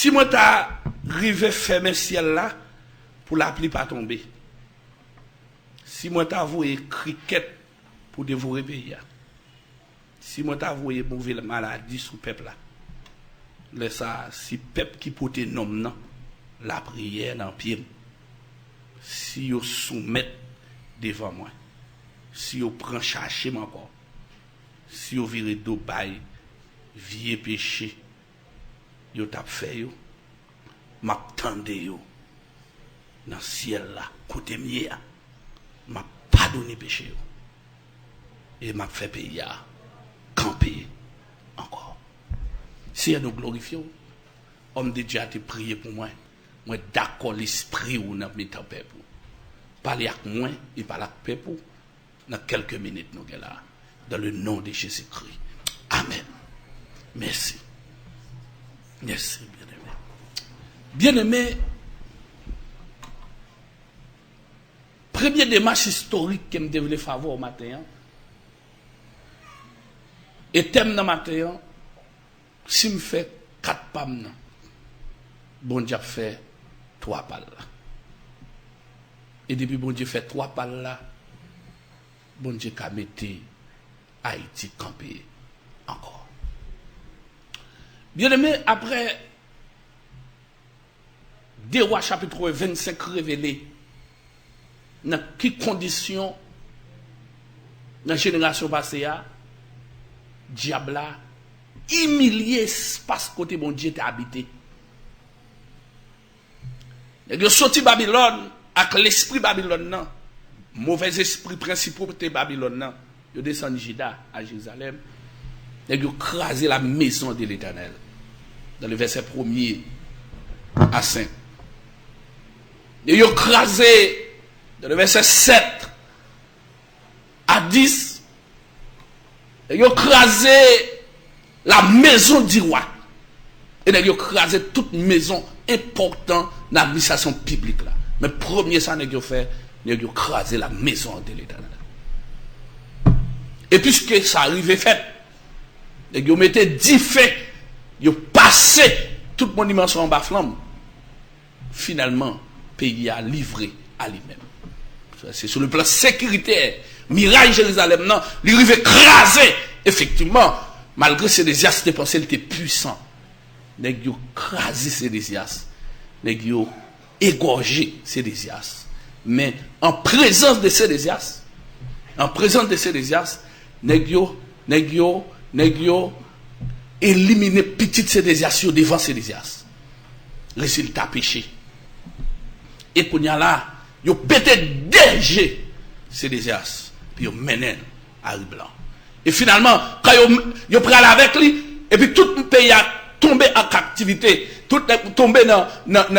Si moi t'as rivé fermer ciel là pour la pluie pas tomber. Si moi t'as voué cricket pour dévorer pays. Si moi t'as voué mauvaise maladie sous peuple là. Laisse ça si peuple qui porte nom non la prière dans pied. Si yo soumet devant moi. Si yo prend chercher encore. Si yo vire do bay vieux péché. Yo t'a fait yo. M'a tande yo. Dans ciel là côté mieux. M'a pardonné péché yo. Et m'a fait payer camper encore. Si nous glorifions, homme de Dieu a te prié pour moi. Moi d'accord l'esprit ou n'a mis en paix pour. Parler avec moi et parler avec peuple dans quelques minutes nous là dans le nom de Jésus-Christ. Amen. Merci. Merci bien-aimé. Bien-aimé, première démarche historique que me devait faire au matin. Et thème dans matin, si me fait 4 pam, bon Dieu fait 3 pal là. Et depuis bon Dieu fait 3 pal là, bon Dieu a mettre Haïti campé encore. Bien aimé, après 2 Rois chapitre 25 révélé, dans quelles conditions dans la génération passée, diable a humilié espace côté bon Dieu était habité. Il a sorti Babylone avec l'esprit Babylone non. Mauvais esprit principal de Babylone non. Il descend Juda à Jérusalem. Il a crasé la maison de l'Éternel. Dans le verset 1er à 5. Il a crasé dans le verset 7 à 10. Il a crasé la maison du roi. Et il a crasé toute maison importante dans l'administration publique là. Mais premier ça il a fait, il a crasé la maison de l'Éternel. Et puisque ça arrivait fait, il a mis 10 faits, il a passé tout monument en bas flamme. Finalement, le pays a livré à lui-même. C'est sur le plan sécuritaire. Miraille Jérusalem, non, il arrive écrasé. Effectivement, malgré ces désirs, c'était pensé qu'il était puissant. Il a écrasé ces désirs. Il a égorgé ces désirs. Mais en présence de ces désirs, négio éliminer petit ces désirs devant ces désirs. Résultat péché. Et qu'on y a là, yo pété DG ces désirs, puis yo mené à blanc. Et finalement, quand yo pris avec lui, et puis tout le pays a tombé en captivité, tout tombé dans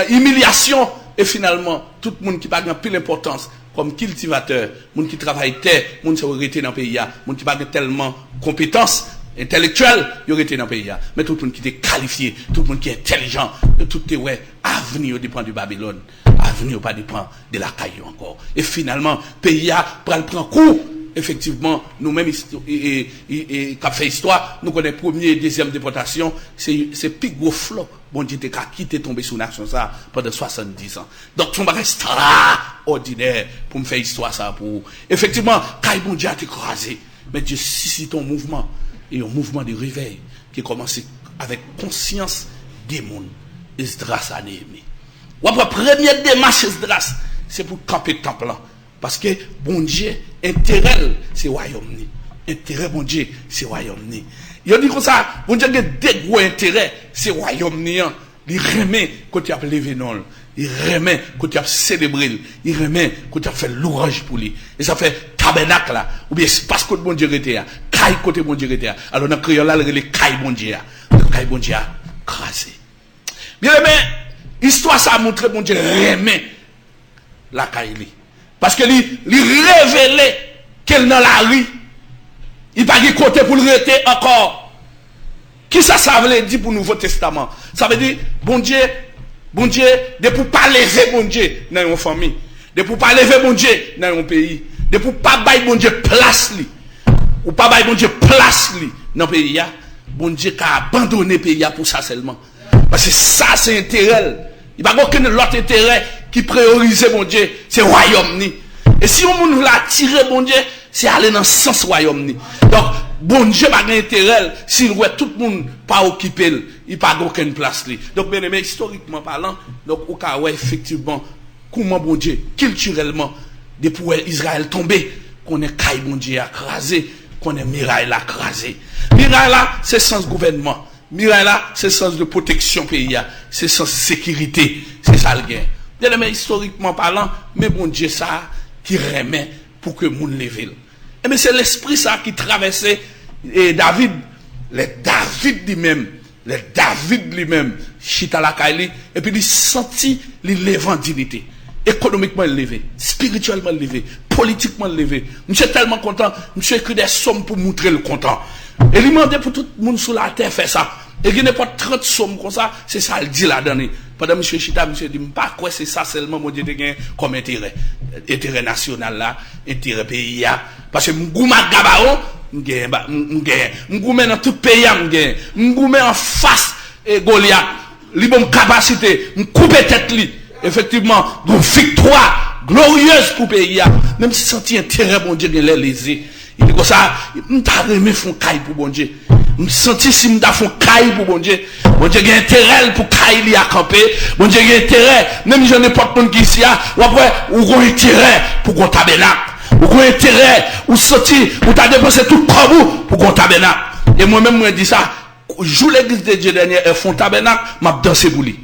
humiliation, et finalement, tout le monde qui n'a pas pile d'importance, comme cultivateur, monde qui travaille terre, monde qui aurait été dans le pays, monde qui n'a pas tellement compétence intellectuelle, il aurait été dans le pays. Mais tout le monde qui était qualifié, tout le monde qui est intelligent, tout est ouais, avenir dépend du Babylone, avenir pas dépend de la caillou encore. Et finalement, le pays prend coup. Effectivement, nous-mêmes, et qu'a fait histoire, nous connaissons première et deuxième déportation, c'est plus gros flot. Bon Dieu, t'es quitté tomber sous nation ça pendant 70 ans. Donc, son bagage extraordinaire pour me faire histoire ça pour. Effectivement, quand bon Dieu a été écrasé, mais Dieu suscite un mouvement, et un mouvement de réveil qui commence avec conscience des mondes. Esdras a aimé. Ou après, première démarche Esdras, c'est pour camper le temple là. Parce que bon Dieu, intérêt, c'est royaume. Intérêt, bon Dieu, c'est royaume. Il dit comme ça, bon Dieu a des gros intérêts, c'est royaume. Il remet quand tu as levé non. Il remet quand tu as célébré. Il remet quand tu as fait l'ouvrage pour lui. Et ça fait tabernacle là. Ou bien c'est parce que bon Dieu était là. Caille côté bon Dieu était là. Alors dans le créole là, il caille bon Dieu. Caille bon Dieu crasé. Bien aimé, histoire ça a montré bon Dieu remet la caille. Parce que lui révélait qu'elle dans la rue, il pas de côté pour le rester encore. Qui ça veut dire pour le Nouveau Testament? Ça veut dire, bon Dieu, de pour pas lever bon Dieu dans une famille, de pour pas lever bon Dieu dans un pays, de pour pas bailler bon Dieu place lui, ou pas bailler bon Dieu place lui dans le pays, bon Dieu a abandonné le pays pour ça seulement. Parce que ça, c'est intérêt. Il n'y a pas aucun autre intérêt qui priorise, mon Dieu, c'est le royaume. Et si on veut attirer, mon Dieu, c'est aller dans le sens royaume. Donc, bon Dieu n'a pas d'intérêt s'il voit tout le monde pas occupé, il n'y a pas aucune place. Donc, bien aimé, historiquement parlant, donc, au cas où effectivement, comment bon Dieu, culturellement, depuis Israël tombé, qu'on est caille bon Dieu écrasé, qu'on est miraille là écrasé. Miraille là, c'est sens gouvernement. Miraille là, c'est sens de protection pays, c'est sens sécurité, c'est ça le gain. Bien aimé, historiquement parlant, mais bon Dieu ça, qui remet pour que moun lève. Et mais c'est l'esprit ça qui traversait David, les David lui-même, chita la kaili, et puis il sentit les levant dignité. Économiquement levé, spirituellement levé, politiquement levé. Monsieur tellement content, monsieur écrit des sommes pour montrer le content. Et il demandait pour tout le monde sur la terre faire ça. Et il n'y a pas 30 sommes comme ça, c'est ça il dit là-dedans. Pendant monsieur Chita, monsieur dit, pas quoi c'est ça seulement, mon Dieu, comme intérêt. Intérêt national là, intérêt pays là. Parce que m'gouma gabao, m'gouma dans tout pays, m'gouma en face, Goliath, li bon capacité, m'couper tête li. Effectivement, une victoire glorieuse pour pays. Même si senti intérêt, bon Dieu, les lésés. Il dit comme ça, m'ta remis font caille pour bon Dieu. M'senti si m'ta font caille pour bon Dieu. Bon Dieu, il y a intérêt pour caille li à camper. Bon Dieu, il y a intérêt, même si je n'ai pas de monde qui ici, ou après, ou ont intérêt pour qu'on tabernacle. Ou ont intérêt, ou sorti, ou t'as dépensé tout pour vous, pour qu'on tabernacle. Et moi-même, moi, dis ça, joue l'église de Dieu dernier, et font tabernacle, m'a dansé pour lui.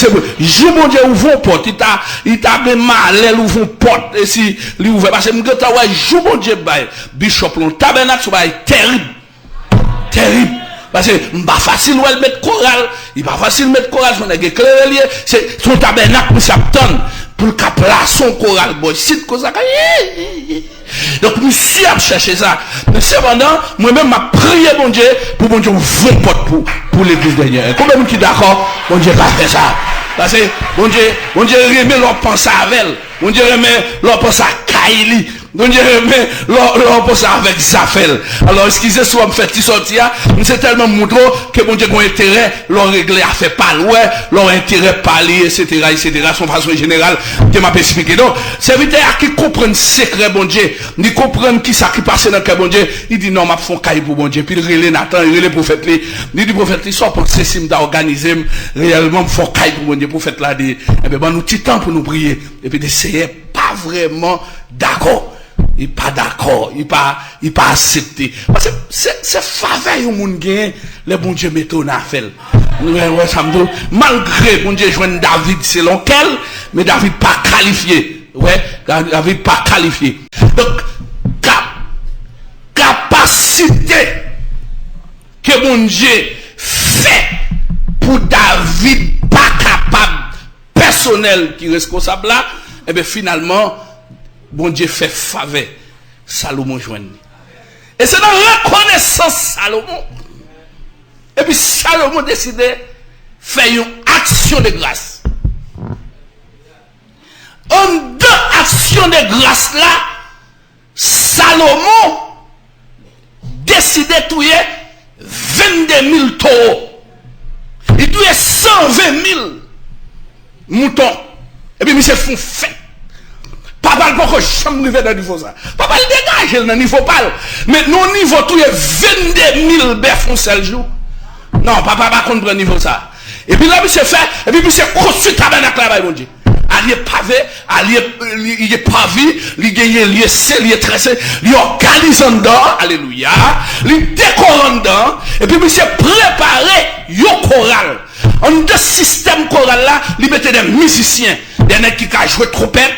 Je mon Dieu ouvre porte, il t'a bien mal, ouvre porte, et si, il ouvre, parce que je je mon Dieu, bishop, le tabernacle, c'est terrible. Terrible. Parce que, pas facile, de mettre chorale, il pas facile de mettre chorale, c'est son tabernacle, pour s'abtonne, pour le cap là, son chorale, boy, c'est comme ça, donc, monsieur a cherché ça. Mais cependant, moi-même, m'a prié, mon Dieu, pour mon Dieu, ouvrir porte pour l'église dernière. Combien de gens qui d'accord, mon Dieu, pas fait ça? Parce que, mon Dieu, remet leur pensée avec elle. Mon Dieu, remet leur pensée à Kaili. Mon Dieu, remet leur pensée avec Zafel. Alors, excusez moi me fait sortir, c'est tellement moudro que mon Dieu a intérêt, leur régler à faire pas loin, leur intérêt parler, etc., son façon générale, que m'a expliqué. Donc, serviteur qui comprennent secret, bon Dieu, ni comprennent qui ça qui passe dans le cœur, bon Dieu, il dit non, m'a font caille pour bon Dieu, puis il relève Nathan, il relève prophète, il dit prophète, il soit pensé si m'a organisé, réellement, font caille pour bon Dieu, prophète là, dit, eh bien, nous, petit temps pour nous prier, et puis d'essayer, pas vraiment d'accord. Il pas d'accord, il pas accepté. Parce que c'est faveur au monde gain, les bon Dieu mettent en affaire. Ouais, ça me dit, malgré bon Dieu joindre David selon quel, mais David pas qualifié. Ouais, David pas qualifié. Donc, capacité que bon Dieu fait pour David pas capable, personnel qui est responsable là, et bien finalement, bon Dieu fait faveur, Salomon joigne. Et c'est dans la reconnaissance Salomon. Et puis Salomon décide faire une action de grâce. En deux actions de grâce là, Salomon décide de tuer 22 000 taureaux. Il tuait 120 000 moutons. Et puis, monsieur font fait. Papa, pourquoi je me dans le niveau ça? Papa, il dégage dans le niveau pas. Mais non, niveau tout est 22 000 bœufs seul jour. Non, papa, pas contre le niveau ça. Et puis là, monsieur fait, et puis monsieur construit tabernacle là-bas, mon Dieu. Allié pavé, il est pavé, il gagne lié c'est lié tressé, il organise en dedans, alléluia, il décore en dedans, et puis monsieur préparé yo choral. En deux systèmes choral là, il mettait des musiciens, des gens qui ont joué trompette,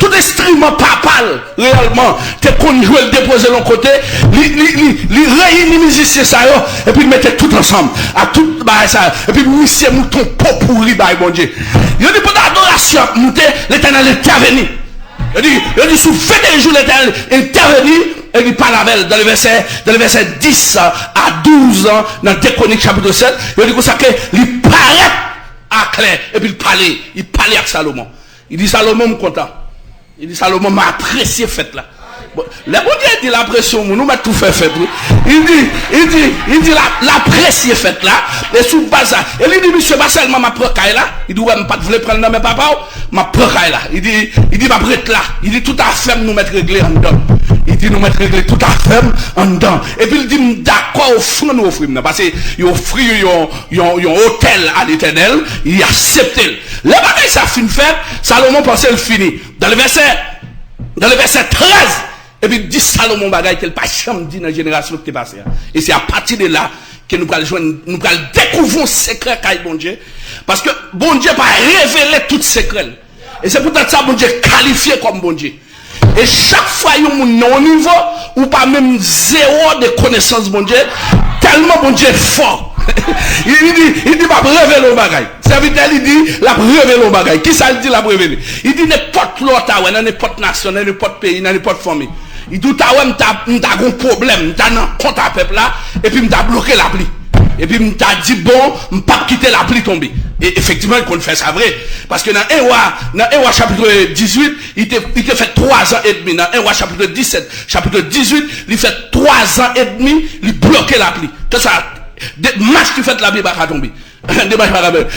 tout instrument papal, réellement, t'es qu'on joue le déposer l'autre côté, il réunit les musiciens ça, et puis il mettait tout ensemble, à tout, bah ça, et puis monsieur mouton pot pourri, bah bon Dieu. Il dit pour l'adoration, l'Éternel est intervenu. Il dit sous 21 jours, l'Éternel est intervenu, et il parle avec elle dans le verset 10 à 12 ans, dans Déchronique chapitre 7, il dit comme ça qu'il paraît à clair, et puis il parlait avec Salomon. Il dit Salomon me content. Il dit Salomon m'a apprécié fête là. Le bon Dieu dit la pression, nous mettons tout fait. Il dit la pression est faite là, et sous base ça. Et il dit, monsieur, pas seulement ma procaille là. Il dit, ouais, je ne voulais pas prendre dans mes papa, ma procaille là. Il dit, ma prête là. Il dit, tout à fait, nous mettre réglé en dedans. Il dit, nous mettre réglé tout à fait en dedans. Et puis il dit, d'accord, au fond, nous offrons. Parce qu'il offre un hôtel à l'éternel, il accepte. Le bagage, ça fin fait, Salomon pensait le fini. Dans le verset 13, et puis dit Salomon bagaille qu'elle pas jamais dit dans la génération qui est passée. Et c'est à partir de là que nous allons découvrir un secret qu'a bon Dieu. Parce que bon Dieu va révéler tout secret. Et c'est peut-être ça bon Dieu qualifié comme bon Dieu. Et chaque fois il y a un niveau ou pas même zéro de connaissance bon Dieu, tellement bon Dieu est fort. il dit pas révéler le bagaille. Serviteur il dit la révéler le bagaille. Qui ça dit la révéler? Il dit n'importe l'autre dans n'importe nation, dans n'importe pays, dans n'importe famille. Il dit t'as un problème, t'as un compte à peuple là et puis m't'a bloqué l'appli. Et puis m't'a dit bon, m'pas quitter l'appli tomber. Et effectivement, il qu'on fait ça vrai parce que dans 1 roi chapitre 18, il te fait 3 ans et demi. Dans 1 roi chapitre 17, chapitre 18, il fait 3 ans et demi, il bloqué l'appli. Que ça match qui fait la Bible va tomber.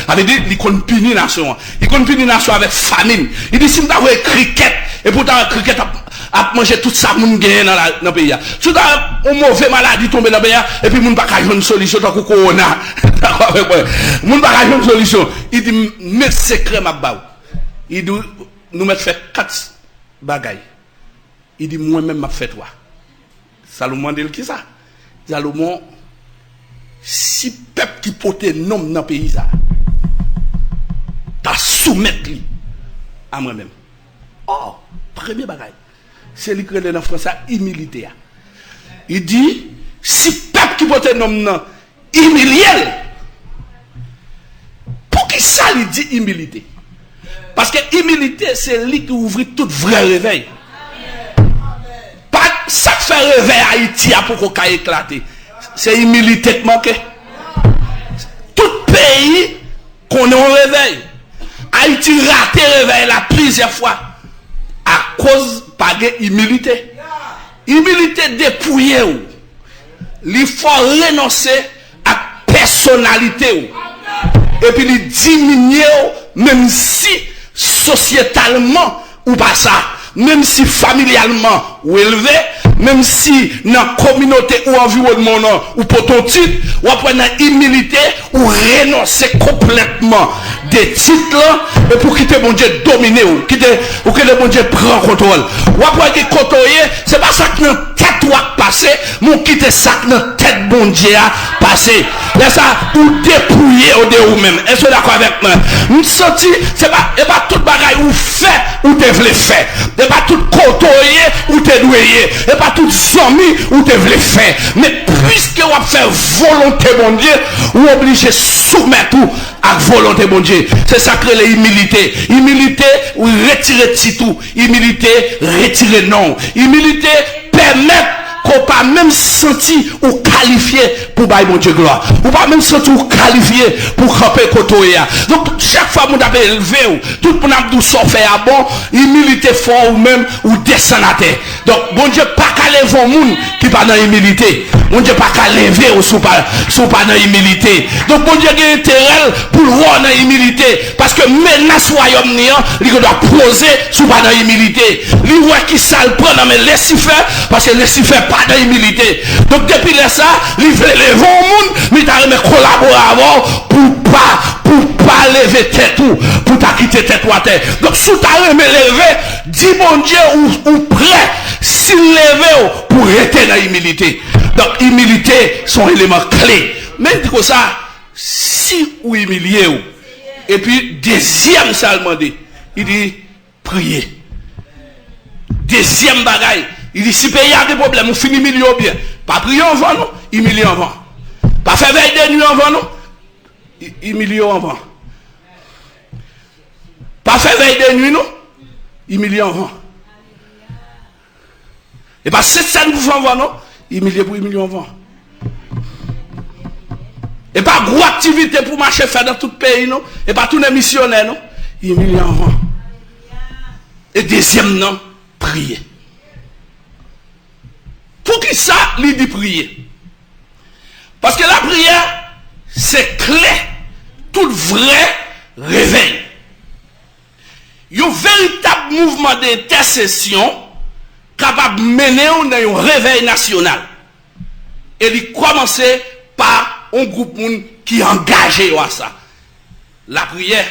Avait dit il compte punir nation. Il compte punir nation avec famine. Il dit si m't'a cricket et pourtant cricket a mangé tout ça moun gagne dans le pays. Si un mauvais maladie tombe dans le pays et puis moun pas avoir une solution tant que corona. D'accord avec moi. Moun pas avoir une solution. Il dit mettre secret m'a ba. Il dit nous mettre fait 4 bagailles. Il dit moi même m'a fait 3. Salomon dit qui ça? Salomon si peuple qui porte nom dans le pays ça. T'as soumettre lui à moi même. Oh, premier bagaille. C'est lui qui est dans français humilité. Il dit si peuple qui porte nom non humilié. Pour qui ça il dit humilité? Parce que humilité c'est lui qui ouvre tout vrai réveil. Pas ça fait réveil Haïti pour qu'on éclater. C'est humilité qui manque. Tout pays qu'on est en réveil. Haïti raté réveil là plusieurs fois à cause pas de humilité. Humilité dépouillée ou. Il faut renoncer à personnalité ou. Et puis il diminuer même si sociétalement ou pas ça. Même si familialement ou élevé, même si dans la communauté ou environnement ou pour ton titre, ou après dans humilité ou renoncer complètement des titres et pour quitter mon Dieu dominer ou que le bon Dieu prend contrôle. Ou après que côtoyer, c'est pas ça que dans tête ou passer, mon quitter ça que dans tête bon Dieu a passé. Là ça ou dépouiller au de vous même. Est-ce que d'accord avec moi? Nous senti c'est pas tout bagaille ou fait ou te voulez faire. Et pas tout côtoyer ou te douiller. Et pas tout zombie ou te voulez faire. Mais puisque on fait volonté bon Dieu, ou obligé soumettre tout à volonté bon Dieu. C'est ça que l'humilité. Humilité ou retirer tout. Humilité retirer non. Humilité permet qu'on pas même senti ou qualifié pour bailler mon Dieu gloire. Ou pas même senti ou qualifié pour camper côtoyer. Donc chaque fois que vous avez élevé, tout le monde a dit ça fait à bon, humilité fort ou même ou descend à terre. Donc bon Dieu pas qu'à lever un monde qui pas dans humilité. Bon Dieu pas qu'à lever ou sous pas dans humilité. Donc bon Dieu a intérêt pour voir dans humilité parce que menace royaume néant, il doit poser sous pas dans humilité. Lui voit qui ça le prend dans mais laisser faire parce que laisser faire pas de humilité. Donc depuis ça, il veut lever au monde, mais il a collaborer avant pour pas lever tête ou pour ta quitter tête ou à terre. Donc si tu as levé, dis mon Dieu ou prêt s'il lever pour rester dans l'humilité. Donc humilité sont éléments clés. Mais comme ça, si ou humilié ou. Et puis deuxième ça demandé, il dit prier. Deuxième bagaille. Il dit, si le pays a des problèmes, on finit milieu bien. Pas prier avant, non? Humilier avant. Pas faire veille de nuit avant, non? Humilier avant. Pas faire veille de nuit, non? Humilier avant. Et pas 700 pour avant, non? Humilier pour humilier avant. Et pas gros activité pour marcher faire dans tout le pays, non? Et pas tous les missionnaires, non? Humilier avant. Et deuxième, non? Prier. Pour qui ça, il dit prier? Parce que la prière, c'est clé, tout vrai réveil. Un véritable mouvement d'intercession capable de mener dans un réveil national. Et il commence par un groupe qui est engagé à ça. La prière.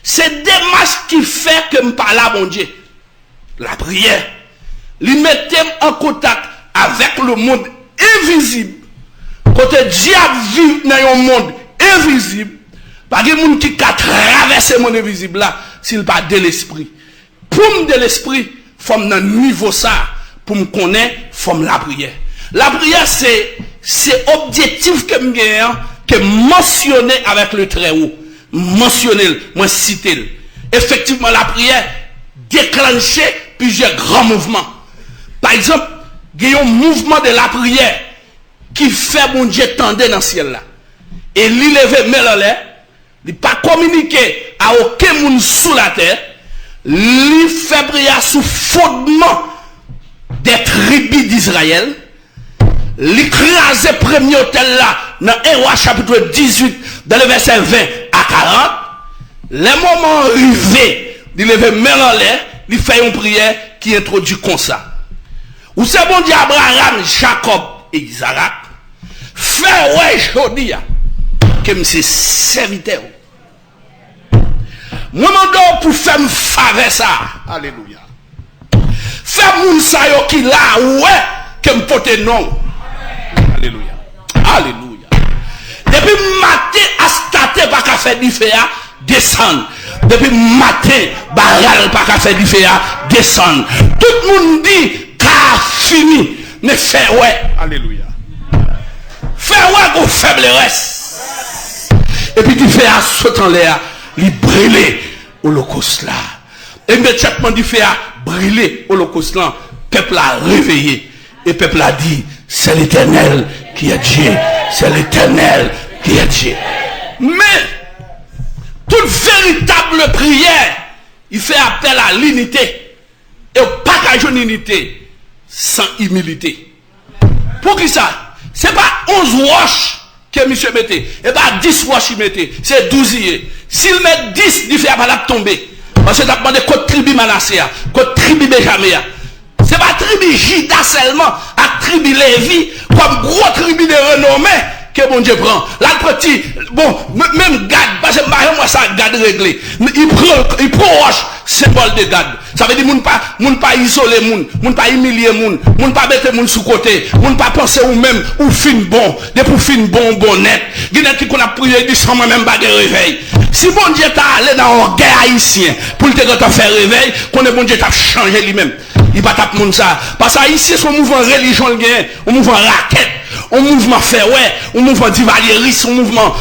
C'est démarche qui fait que je parle à mon Dieu. La prière. Il mettait en contact avec le monde invisible. Quand diable vit dans un monde invisible, pas de monde qui a traversé le monde invisible là, s'il pas de l'esprit. Pour me de l'esprit, faut me dans niveau ça, pour me connaître, faut me la prière. La prière, c'est objectif que me gagne, que mentionner avec le très haut. Mentionner, moi citer. Effectivement, la prière déclenchait plusieurs grands mouvements. Par exemple, il y a un mouvement de la prière qui fait mon Dieu tendre dans le ciel là. Et il lever mais là, il pas communiquer à aucun monde sous la terre. Il fait prière sous fondement des tribus d'Israël. Il crase le premier hôtel là dans 1 Roi chapitre 18 dans le verset 20 à 40. Les moments arrivés, il lever mais là, il fait une prière qui introduit comme ça. Ou c'est bon Dieu Abraham, Jacob et Isaac. Fais ouais jodi que c'est serviteur. Moi m'en pour faire me faveur ça. Alléluia. Fais moun sa yo qui là ouais que me porter non. Alléluia. Alléluia. Depuis matin à starter pas qu'à faire du feu descendre. Depuis matin baral pas qu'à faire du feu descendre. Tout le monde dit qu'a fini mais fait ouais. Alléluia. Fais ouais qu'on faiblesse. Et puis tu fais à sauter en l'air, il brûler holocauste là. Et immédiatement tu fais à brûler holocauste là, peuple a réveillé. Et peuple a dit, c'est l'Éternel qui est Dieu. C'est l'Éternel qui est Dieu. Mais, toute véritable prière, il fait appel à l'unité. Et pas qu'à une unité sans humilité. Pour qui ça? C'est pas 11 roches que monsieur mettait. Et pas 10 roches il mettait. C'est 12 yeux. S'il met 10, il fait pas la tomber. Parce que tu as demandé côté tribu Manassé, côté tribu Benjamin. C'est pas tribu Juda seulement, à tribu Lévi, comme gros tribu de renommée que mon Dieu prend. Là, petit, bon, même Gad, parce que moi ça Gad réglé. Il prend roche, symbole de Gad. Ça veut dire moun pas isoler moun pas humilier moun pas mettre moun sous côté, moun pas penser ou même ou fin bon, depuis fin bon net. Gine qui qu'on a prié dit sans même pas de réveil. Si bon Dieu t'a allé dans un guerre haïtien pour te faire réveil, qu'on est bon Dieu t'a changé lui-même. Il va taper moun ça. Parce que ici son mouvement religion le gain, un mouvement raquette, un mouvement fait ouais, un mouvement divalieris, un mouvement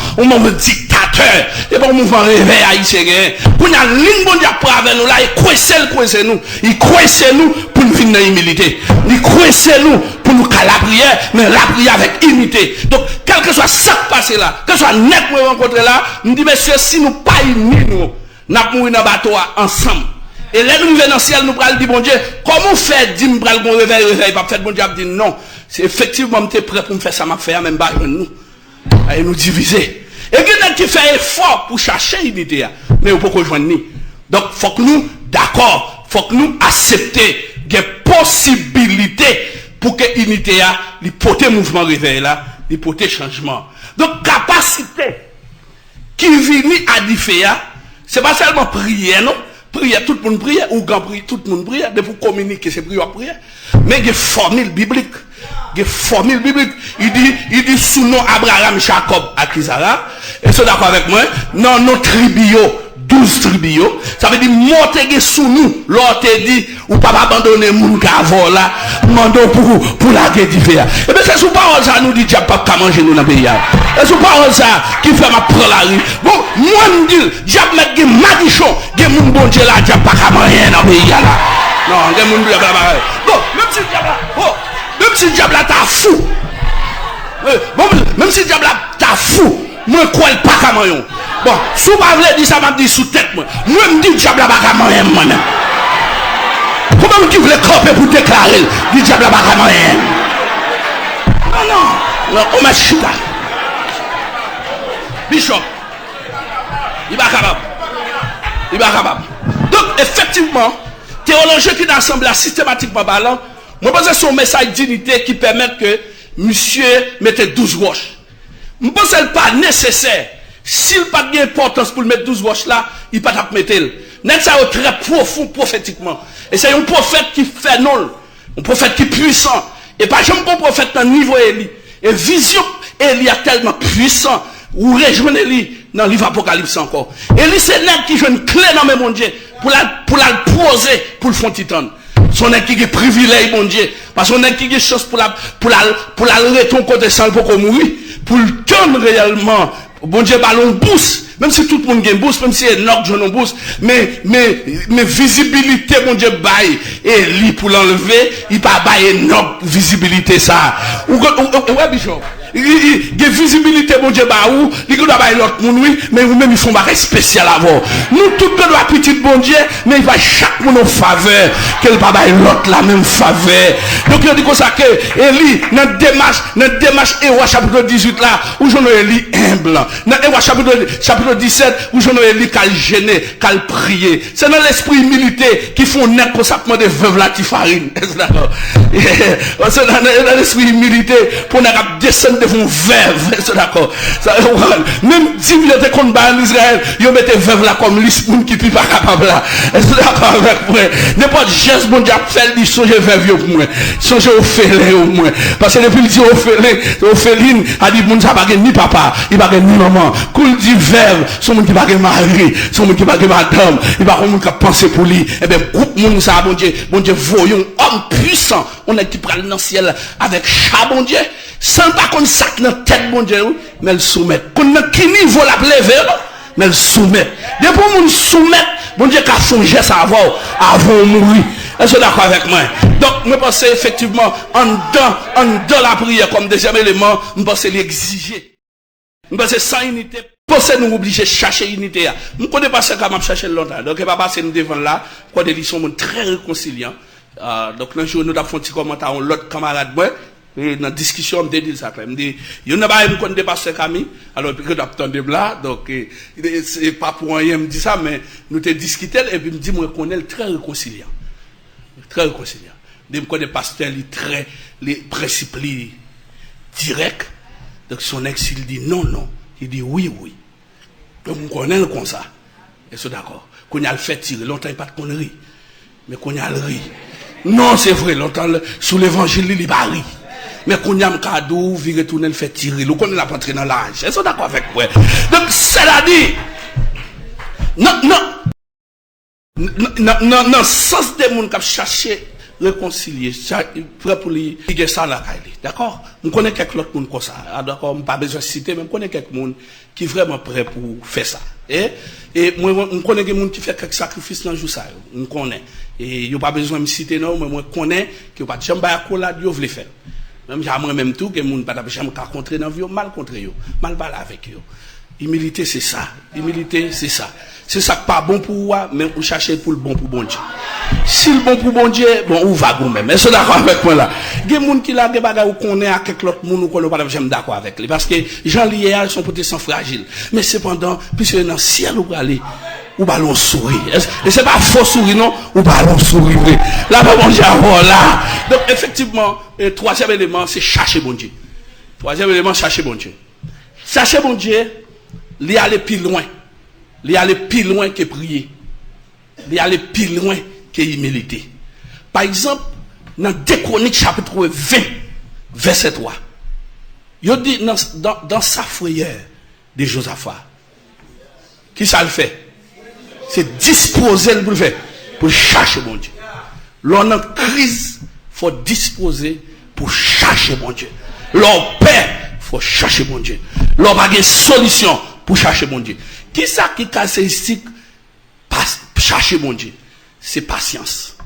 dictateur, et pas un mouvement réveil haïtien gain. Pour y a ligne bon Dieu pour avec nous là, il coince nous, il coince nous pour nous venir dans l'humilité. Il coince nous pour nous caler la prière, mais la prière avec unité. Donc quel que soit ça qui passe là, que ce soit net nous rencontrer là, nous dit messieurs si nous pas unis nous, n'a mourir dans bateau ensemble. Et là, nous venons dans le ciel, nous allons dire, bon Dieu, comment faire, dit, nous allons réveil, pas faire, bon Dieu, dit non. C'est effectivement, tu es prêt pour me faire ça, m'a fait, même pas nous. Et nous diviser. Et quelqu'un qui fait effort pour chercher l'unité, mais on peut pas joindre nous. Donc, il faut que nous, d'accord, il faut que nous acceptions des possibilités pour que l'unité, les porter mouvement réveil là, les porter changement. Donc, capacité qui vient à dire, c'est pas seulement prier, non? Prière, tout le monde prie, ou grand prie, tout le monde prie, de pour communiquer, c'est prière, prière. Mais il y a une formule biblique. Il y a une formule biblique. Il dit sous nom Abraham, Jacob, à Kisara. Et c'est d'accord avec moi? Non, nos tribus, 12 tribus. Ça veut dire, monter sous nous. L'autre dit, ou pas abandonner mon gavot là, mandons pour la guerre d'hiver. Et bien c'est sous parole ça, nous dit, diable pas qu'à manger nous dans le pays. Et sous parole ça, qui fait ma prendre la rue. Bon, moi, me dis, diable met des madichons, des moun bon Dieu là, diable pas qu'à manger dans le pays là. Non, des moun diable là. Bon, même si diable là, oh, même si diable là, t'as fou. Bon, même si diable là, t'as fou. Moi, quoi, il pas qu'à manger. Bon, sous pas vrai dire ça, m'a dit sous tête, moi. Moi, me dis, diable là, pas qu'à manger, moi-même. Comment tu voulais camper pour déclarer? Du diable à rien. Non, on m'a chuté. Bishop, il va capable. Il va capable. Donc, effectivement, théologie qui rassemble systématiquement parlant, moi, pense que c'est un message d'unité qui permet que monsieur mette 12 roches. Je pense que ce n'est pas nécessaire. S'il n'a pas d'importance pour mettre 12 roches là, il ne peut pas mettre. Net ça est très profond prophétiquement. Et c'est un prophète qui fait non. Un prophète qui est puissant. Et pas jamais un prophète dans le niveau Élie. Et vision Élie est tellement puissant. Ou rejoindre Élie dans le livre Apocalypse encore. Élie c'est l'homme qui joue une clé dans mes mon Dieu. Pour la poser pour le fond titan. Son qui est privilège, mon Dieu. Parce qu'on a qui est chance pour la retourner côté sans pour qu'on mourir. Pour le temps réellement. Bon Dieu, ballon boost. Même si tout le monde gagne boost, même si il y a un boost. Mais visibilité, mon Dieu, baille. Et lui, pour l'enlever, il pas baille une visibilité, ça. Ouais, Bishop. Il y a visibilité, mon Dieu, bah où, il doit bailler l'autre monde, oui, mais vous-même, ils font barrer spécial avant. Nous, tout le monde petit bon Dieu, mais il va chaque monde en faveur, qu'elle va bailler l'autre la même faveur. Donc, il dit comme ça que, Élie, notre démarche, Ewa chapitre 18 là, où j'en ai Élie humble. Dans Ewa chapitre 17, où j'en ai Élie qu'à gêner, qu'à prier. C'est dans l'esprit humilité qui font naître comme ça, de veuve la tifarine. C'est d'accord? C'est dans l'esprit humilité, pour nous descendre devant veuve, c'est d'accord. Même 10 millions de comptes en Israël, ils mettent veuve là comme l'ispoun qui n'est pas capable là. C'est d'accord avec moi. N'importe geste, bon Dieu, fait lui songer veuve pour moi. Songer au félin au moins. Parce que depuis il dit au féline, a dit, bon, ça va ni papa, il va ni maman. Quand il dit veuve, son monde qui va mari, son monde qui va madame, il va monde qui penser pour lui. Eh bien, groupe monde ça, bon Dieu, voyons, homme puissant, on est qui prend dans le ciel avec chat, bon Dieu. Sans pas qu'on sac dans la tête, bon Dieu, mais elle soumet. Qu'on a qui niveau la lever, mais elle soumet. Depuis qu'on soumet, bon Dieu, qu'a fait un geste avant de mourir. Est-ce que d'accord avec moi? Donc, je pense effectivement, dans la prière, comme deuxième élément, je pense l'exiger. Je pense sans unité, pour nous obliger de chercher unité. Je ne connais pas ce qu'on m'a cherché longtemps. Donc, je ne vais pas passer nous devant là, quand ils sont très réconciliants. Donc, un jour, nous avons fait un petit commentaire à l'autre camarade, et dans la discussion, on me dit ça. Il me dit, il n'y a pas de pasteur Camille. Alors, puis que j'attendais là, donc, c'est pas pour rien, me dit ça, mais nous te discuté, et puis il me dit, moi, qu'on est très réconciliant. Très réconciliant. Il me connaît pasteur, il très, les principes, direct. Donc, son ex, il dit non. Il dit oui. Donc, on connaît comme ça. Et c'est d'accord. Qu'on a le fait tirer, longtemps, il n'y a pas de conneries. Mais qu'on a le riz. Non, c'est vrai, longtemps, sous l'évangile, il va rire. Mais qu'on y a un cadeau, il retourne le fait tirer. Nous connaissons la rentrer dans l'âge. Est-ce que d'accord avec moi? Donc, c'est-à-dire, non, sens des gens qui cherchent réconcilier, prêt pour lui, il ça là, d'accord? On connaît quelques autres monde comme ça. D'accord? Pas besoin de citer, mais on connaît quelques monde qui vraiment prêt pour faire ça. Et moi, on connaît des gens qui font quelques sacrifices dans le jour ça. On connaît. Et il n'y a pas besoin de me citer, non, mais moi, je connais qu'il n'y a pas de jambe à la ils veulent faire. Même j'aimerais même tout que les gens ne peuvent jamais rencontrer dans la vie, mal contre eux, mal parler avec eux. Humilité, c'est ça. Humilité, c'est ça. C'est ça qui pas bon pour vous, mais vous cherchez pour le bon pour bon Dieu. Si le bon pour bon Dieu, bon, on va vous-même. Est-ce que d'accord avec moi là? Il y a des gens qui ont des bagages ou qu'on est à quelques autres gens ou qu'on n'est pas d'accord avec lui. Parce que les gens liés à sont peut-être fragiles. Mais cependant, puisque dans le ciel, vous allez, ou ballon sourire. Et c'est pas faux sourire, non? Ou ballon sourire. Là, bon Dieu, là. Donc, effectivement, le troisième élément, c'est chercher bon Dieu. Troisième élément, chercher bon Dieu. Chercher bon Dieu, il y aller plus loin. Il y aller plus loin que prier. Il y aller plus loin que humilité. Par exemple, dans 2 Chroniques chapitre 20, verset 3, il dit dans sa frayeur de Josaphat, qui ça le fait? C'est disposer pour le faire, pour chercher mon Dieu. L'on a crise, il faut disposer pour chercher mon Dieu. Leur père, il faut chercher mon Dieu. Leur pas de solution pour chercher mon Dieu. Qui ça qui caractéristique chercher mon Dieu? C'est patience.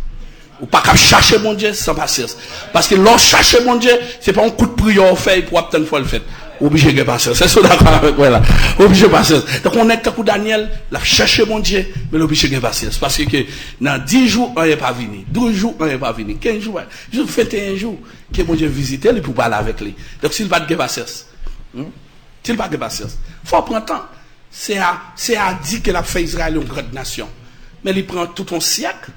Ou pas qu'à chercher mon Dieu sans patience. Parce que l'on cherche mon Dieu, c'est pas un coup de prière au fait pour obtenir fois le fait. Obligé de patience. C'est ça d'accord avec moi là. Obligé de patience. Donc on est comme Daniel, l'a cherché mon Dieu, mais l'obligé de patience. Parce que dans 10 jours, on n'est pas venu. 12 jours, on n'est pas venu. 15 jours, juste 21 jours, que mon Dieu visite, il pour parler avec lui. Donc s'il va de patience, s'il va de patience, il faut prendre temps. C'est à dire qu'il a fait Israël une grande nation. Mais il prend tout un siècle.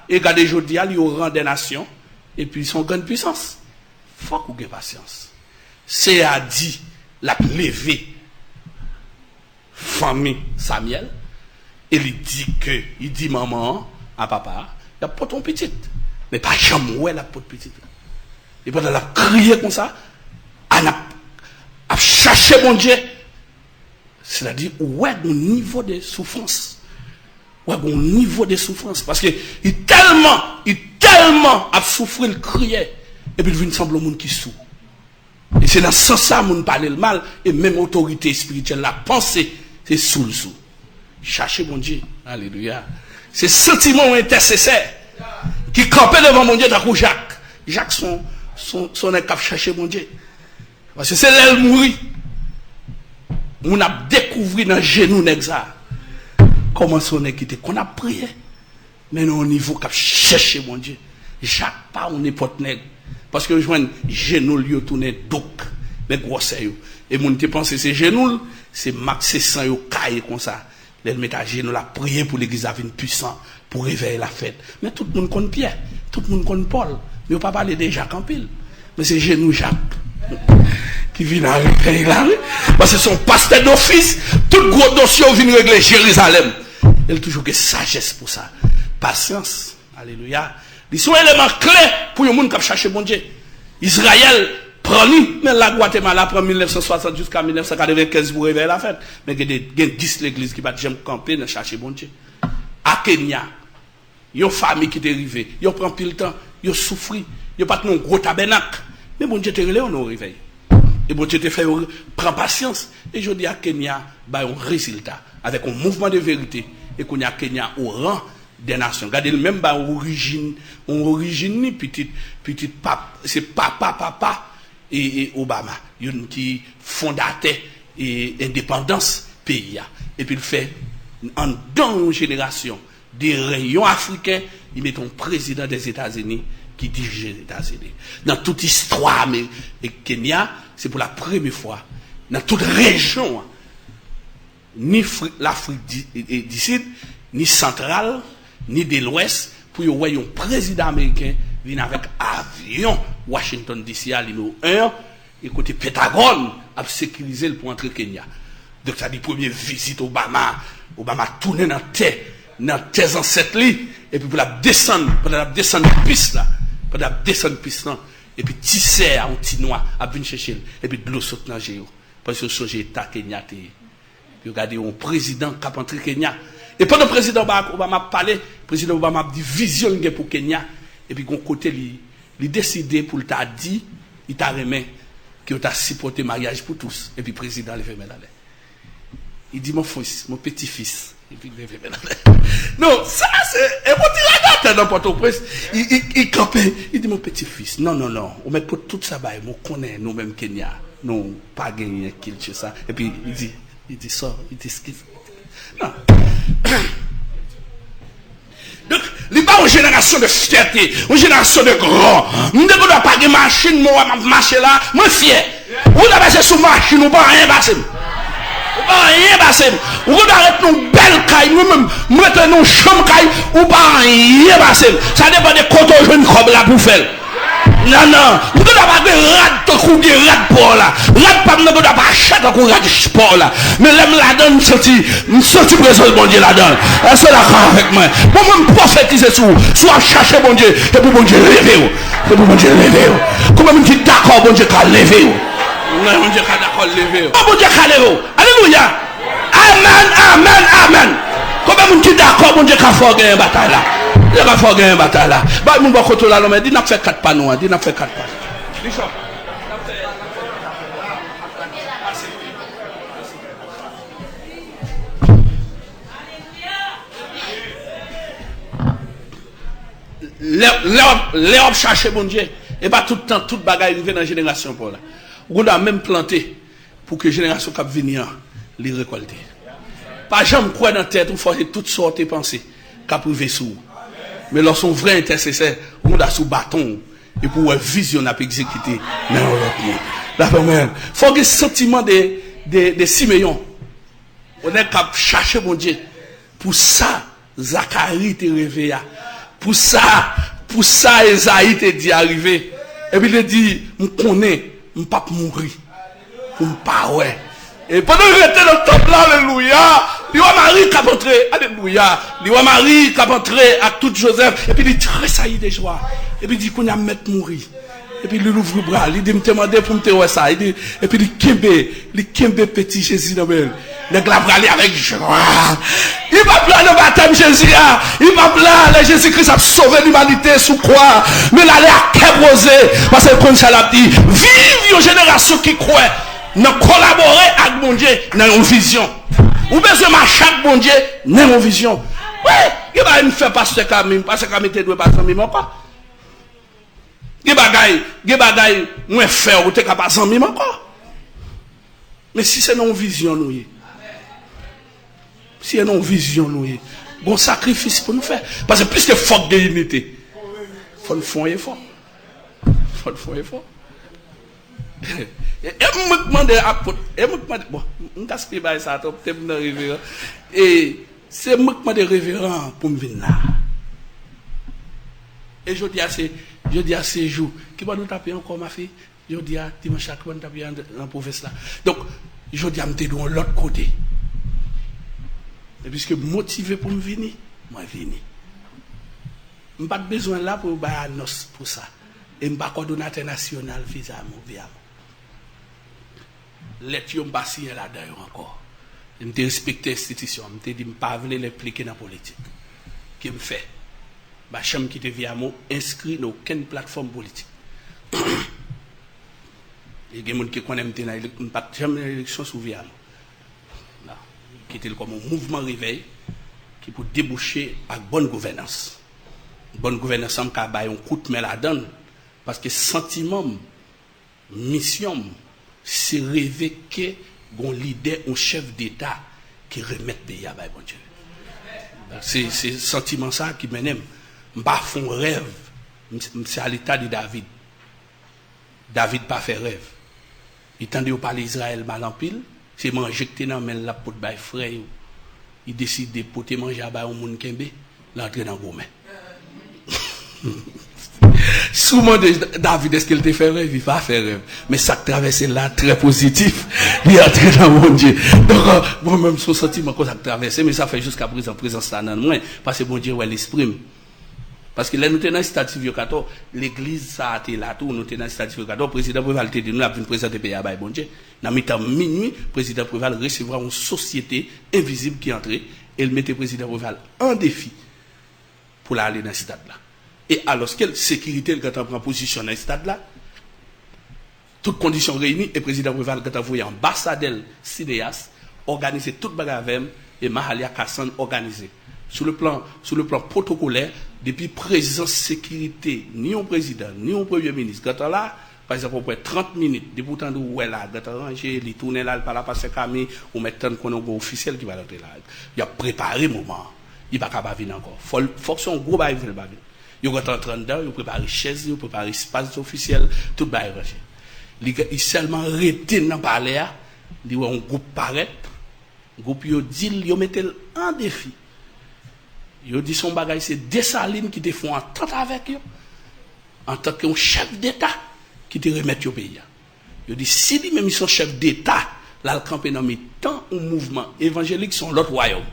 Et regardez aujourd'hui, il y a au rang des nations. Et puis ils sont grande puissance. Il faut qu'on ait patience. C'est à dire la lever famille Samuel et il dit maman à papa il y a pas ton petit mais pas jamais ouais la petite et pendant la crier comme ça a cherché mon Dieu c'est-à-dire ouais au niveau de souffrance ouais au niveau de souffrance parce que il tellement a souffert le crier et puis il vient sembler monde qui souffre. Et c'est dans ce sens-là qu'on parle le mal, et même autorité spirituelle, la pensée, c'est sous le sous. Cherchez mon Dieu. Alléluia. C'est sentiment intercesseur qui campait devant mon Dieu dans Jacques. Jacques, son cap chercher mon Dieu. Parce que c'est l'aile mourir. On a découvert dans le genou ça. Comment son équité, qu'on a prié. Mais non, au niveau cap chercher mon Dieu. Jacques, pas on n'importe nègre. Parce que je vois un genou lui tourner donc mais gros sérieux et mon te pense c'est genou c'est max c'est sang yo caillé comme ça les mettre à genou la prier pour l'église à venir puissant pour réveiller la fête mais tout le monde connaît Pierre tout le monde connaît Paul mais on pas parler de Jacques en pile mais c'est genou Jacques qui vient à réveiller là parce que son pasteur d'office tout gros dossier vient régler Jérusalem il toujours que sagesse pour ça patience alléluia. Ils sont éléments clés pour les gens qui cherchent bon Dieu. Israël prend lui, mais la Guatemala prend 1960 jusqu'à 1995 pour réveiller la fête. Mais il y a 10 l'église qui va jamais camper dans chercher bon Dieu. À Kenya, il y a une famille qui est arrivée, il prend pile temps, il souffre, il pas un gros tabernacle. Mais bon Dieu te relève au réveil. Et bon Dieu te fait prendre patience. Et je dis à Kenya, bah un résultat avec un mouvement de vérité et qu'on y a Kenya au rang des nations. Regardez le même origine ni petite papa, c'est papa et Obama, une qui fondateur et indépendance pays et puis il fait en dans une génération des rayons africains, il met un président des États-Unis qui dirige les États-Unis. Dans toute histoire et Kenya, c'est pour la première fois dans toute région ni l'Afrique du Sud, ni centrale ni de l'Ouest, pour y avoir un président américain vient avec avion Washington DC à numéro 1 et côté Pentagone a sécurisé pour entrer Kenya. Donc ça dit première visite Obama tourné dans terre ancêtres et puis pour la descendre piste là, et puis tisser à un petit noir à venir chercher et puis de l'eau saute dans géo parce que ce état Kenya regardez un président qui a entré Kenya. Et pendant le président Obama parlait, le président Obama a dit vision pour Kenya. Et puis, d'un côté, il a décidé pour le dit, il t'a remis qu'il a supporté le mariage pour tous. Et puis, le président l'a fait mettre. Il dit mon fils, mon petit-fils. Et puis, il l'a fait mettre. Non, ça, c'est un petit regard dans Port-au-Prince. Il campait. Il dit mon petit-fils. Non. On met pour tout ça, on connaît nous-mêmes Kenya. Nous, pas gagner culture ça. Et puis, il dit ça, il dit ce qu'il non. Donc, il n'y a pas une génération de fierté, une génération de grands. Nous ne pouvons pas de machine, moi, marcher là, moi, fier. Vous n'avez pas sur machine, vous pas rien passer. Vous pas rien passer. Vous arrêtez nos belles cailles, nous-mêmes, mettez nos chambres cailles, vous pas rien passer. Ça dépend de quand on joue une robe là pour faire. Non, vous ne pouvez pas de rat couper rat pour là. Rat pas ne peut pas acheter un rat sport là. Mais l'aime la donne, sorti présent bon Dieu la donne. C'est d'accord avec moi. Moi-même prophétiser soit chercher bon Dieu, et pour bon Dieu lever. Et pour bon Dieu lever. Comment me dit d'accord, bon Dieu qu'a lever. Non, bon Dieu qu'a d'accord lever. Bon Dieu qu'a lever. Alléluia. Amen. Comment me dit d'accord, bon Dieu qu'a fait une bataille là. Il va faire gagner une bataille là. Bah, mon bakoto là, mais dis n'a fait 4 panneaux, dis n'a fait 4 panneaux. Bishop. L'Europe cherche bon Dieu. Et pas tout le temps, toute bagaille arrive dans la génération pour là. On a même planté. pour que la génération qui va venir les récolter. Pas jamais croire dans la tête, il faut toutes sortes de pensées qui privent sous. Mais lorsqu'on vrai intercesseur, on a sous bâton et pour une vision à exécuter dans l'autre monde. D'accord, même. Il faut que le sentiment de Simeon, on est capable de chercher mon Dieu. Pour ça, Zacharie te réveilla. Pour ça, Esaïe te dit arriver. Et puis il dit, je connais, je ne peux pas mourir. Pour ne pas ouais. Et pendant que j'étais dans le temple là, alléluia, il y a Marie qui a entré, alléluia, il y a Marie qui a entré à toute Joseph, et puis il tressaillit de joie. Et puis il dit qu'on a mettre mourir. Et puis il ouvre le bras, il dit, me demander pour me dire ça. Il dit, et puis il kembe petit Jésus dans le le glas aller avec joie. Il va plein le baptême Jésus, il va plein le Jésus-Christ a sauvé l'humanité sous croix. Mais il allait à québroser, parce que comme ça l'a dit, vive une génération qui croit. Nous collaborer avec mon Dieu dans une vision. Ou besoin de marcher avec mon Dieu dans une vision. Oui, il va me faire pasteur Camille, parce que Camille te doit pas s'en encore. Il bagaille, moins faire ou te capable s'en encore. Mais si c'est non vision nous, si c'est non vision nous, bon sacrifice pour nous faire. Parce que plus que forte de l'unité, il faut nous faire un effort. Faut nous faire un effort. Et me demander bon, on gaspille ça top thème révérend et c'est me demander révérend pour me venir là. Et je dis à ces jours qui va nous taper encore ma fille, je dis à dimanche qui va nous taper dans province là. Donc je dis à me de l'autre côté. Et puisque motivé pour me venir, moi venir. Je pas besoin là pour annonce pour ça. Et je pas coordonnateur national via moi. Les gens ne pas signer là-dedans encore. Je me respecte l'institution. Je me dis, je ne pas venir l'impliquer dans la politique. Qui me fait? Je chambre qui te via moi inscrit dans aucune plateforme politique. Il y a des gens qui connaissent pas l'élection sous via moi. Qui était comme un mouvement réveil qui pour déboucher à bonne gouvernance. Bonne gouvernance, ça me un coup de main là-dedans. Parce que sentiment, mission, c'est rêver que un leader, un chef d'État qui remet le pays à bon Dieu. C'est ce sentiment ça qui m'aime. Je fais un rêve. C'est à l'état de David. David pas fait rêve. Il tendait au parler Israël mal en pile. C'est manger que dans la peau de bail frère. Il décide de porter manger à un monde kembe, l'entrer dans gourmet. Souvent David, est-ce qu'il te fait rêve? Il va faire rêve. Mais ça traversé là très positif. Il est entré dans mon Dieu. Donc, moi-même, son sentiment que ça traversé, mais ça fait jusqu'à présent, présence là dans moi. Parce que mon Dieu, ouais, l'exprime. Parce que là, nous tenons un statut vieux 14, l'église, ça a été là, tout, nous tenons un statut vieux 14, le président Préval te dit, nous avons présenté pays à Baye, bon Dieu. Dans le temps minuit, le président Préval recevra une société invisible qui est entrée, et il mettait le président Préval en défi pour aller dans ce stade-là. Et alors, quelle sécurité quand on prend position dans ce stade-là, toutes conditions réunies, et le président Préval, quand on voyait ambassadeur Sidéas, organiser toute bagarre et Mahalia Kassan organisé. Sur le plan protocolaire, depuis présence sécurité, ni un président, ni un premier ministre, quand on là, par exemple, après 30 minutes, depuis pourtant où est là, quand on range, il tourne là, par là, passer Camille, ou mettre qu'on a un officiel qui va rentrer là. Il a préparé le moment. Il va pas venir encore. Faut que son gros bail vienne pas venir. Il va entrer dedans, il prépare chaise, il prépare espace officiel, tout bail rangé. Il seulement arrêté dans parler, il a un groupe paraît, groupe yo dit, il mettait en défi. Yo dit son bagage c'est Dessalines qui te font entente avec eux en tant qu'un chef d'État qui te remet au pays. Yo dit si lui même son chef d'État là le camper dans temps un mouvement évangélique son l'autre royaume.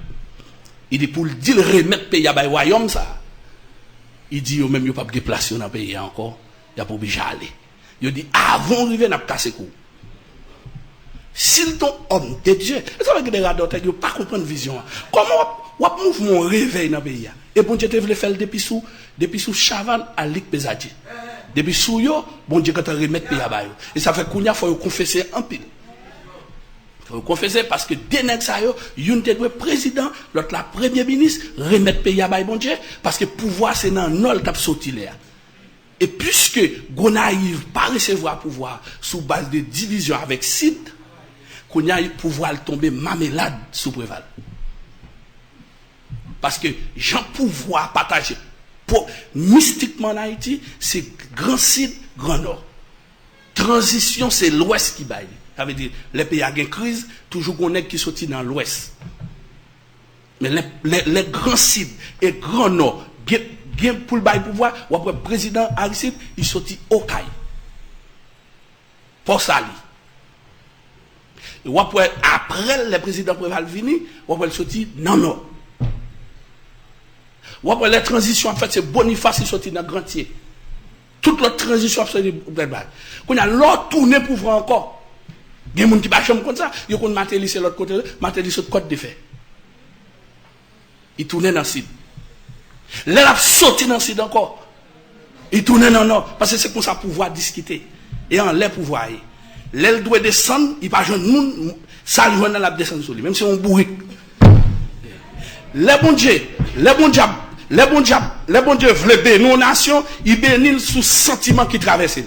Il dit pour le dire remettre pays à royaume ça. Il dit yo même yo pas déplacer dans pays encore, il a pas obligé aller. Yo dit avant arriver n'a casser cou. S'il ton homme de Dieu, ça veut dire que les radars yo pas comprendre vision. Comment ou un mouvement réveil dans le pays. Et bon Dieu te voulait faire depuis sous Chavan à Ligue Pesadi. Depuis sous yo, bon Dieu quand on remet le pays à bayo. Et ça fait qu'il faut confesser en pile. Il faut confesser parce que dès que ça yo, une te doit président, l'autre la premier ministre, remettre le pays à bayo bon Dieu. Parce que pouvoir c'est dans nol tap sorti là. Et puisque Gonaïve pas recevoir pouvoir sous base de division avec Sid, qu'on a pouvoir tomber marmelade sous Préval. Parce que Jean pouvoir partager mystiquement en Haïti, c'est grand sud, grand nord. Transition, c'est l'ouest qui baille. Ça veut dire, les pays ont une crise, toujours qu'on est qui sortit dans l'ouest. Mais les grands sud et grands nord, pour le bail pouvoir, ou après le président Aristide, il sortit au Caille. Pour ça, ou après le président Préval vini, ou après il sortit non. Ou après les transitions, en fait, c'est Boniface qui sortit dans le Grandier. Toute l'autre transition, c'est qu'on a l'autre tourné pour voir encore. Il y a des gens qui ne comme ça, ils ont Matéli, c'est l'autre côté, Matéli, c'est le côté de fait. Il tournait dans le sud. Là, il a sorti dans le sud encore. Il tournait dans le nord. Parce que c'est comme ça pouvoir discuter. Et en l'air pouvoir. L'aile doit descendre, il n'y a pas de monde, ça lui va descendre sur lui, même si on bourrique. Les bons dieux veulent bénir nos nations, ils bénissent sous sentiment qui traverse.